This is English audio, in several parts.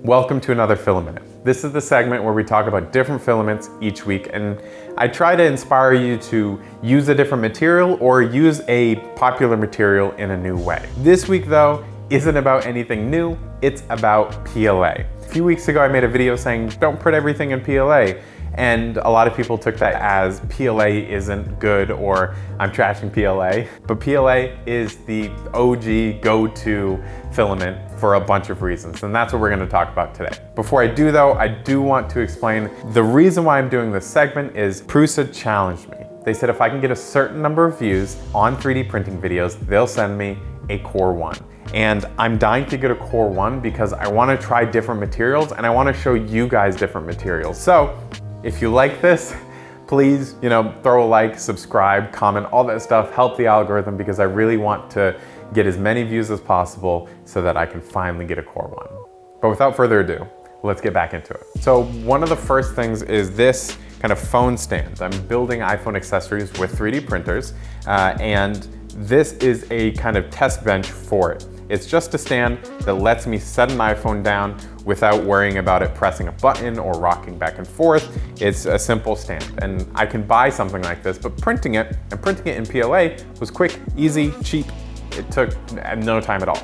Welcome to another Filament. This is the segment where we talk about different filaments each week, and I try to inspire you to use a different material or use a popular material in a new way. This week though, isn't about anything new, it's about PLA. A few weeks ago I made a video saying don't put everything in PLA, and a lot of people took that as PLA isn't good or I'm trashing PLA. But PLA is the OG go-to filament for a bunch of reasons, and that's what we're going to talk about today. Before I do though, I do want to explain the reason why I'm doing this segment is Prusa challenged me. They said if I can get a certain number of views on 3D printing videos, they'll send me a Core 1. And I'm dying to get a Core 1 because I want to try different materials and I want to show you guys different materials. So if you like this, please, throw a like, subscribe, comment, all that stuff, help the algorithm, because I really want to get as many views as possible so that I can finally get a Core 1. But without further ado, let's get back into it. So one of the first things is this kind of phone stand. I'm building iPhone accessories with 3D printers, and this is a kind of test bench for it. It's just a stand that lets me set an iPhone down without worrying about it pressing a button or rocking back and forth. It's a simple stand, and I can buy something like this, but printing it in PLA was quick, easy, cheap. It took no time at all.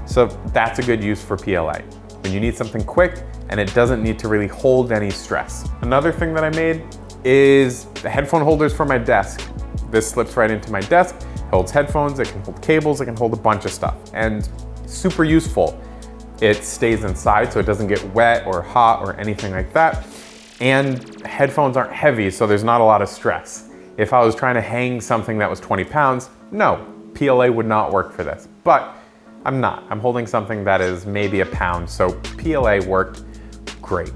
So that's a good use for PLA. When you need something quick and it doesn't need to really hold any stress. Another thing that I made is the headphone holders for my desk. This slips right into my desk, holds headphones, it can hold cables, it can hold a bunch of stuff, and super useful. It stays inside so it doesn't get wet or hot or anything like that. And headphones aren't heavy, so there's not a lot of stress. If I was trying to hang something that was 20 pounds, no, PLA would not work for this. But I'm not. I'm holding something that is maybe a pound, so PLA worked great.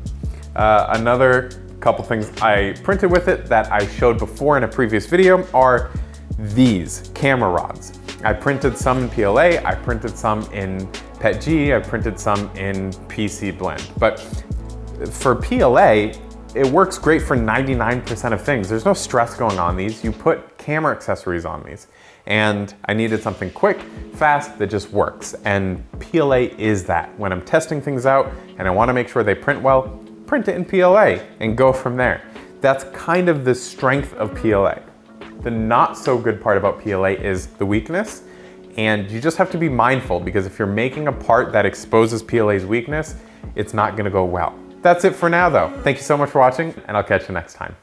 Another couple things I printed with it that I showed before in a previous video are these camera rods. I printed some in PLA, I printed some in PETG, I printed some in PC Blend. But for PLA, it works great for 99% of things. There's no stress going on these. You put camera accessories on these. And I needed something quick, fast, that just works. And PLA is that. When I'm testing things out and I want to make sure they print well, print it in PLA and go from there. That's kind of the strength of PLA. The not so good part about PLA is the weakness, and you just have to be mindful, because if you're making a part that exposes PLA's weakness, it's not gonna go well. That's it for now though. Thank you so much for watching, and I'll catch you next time.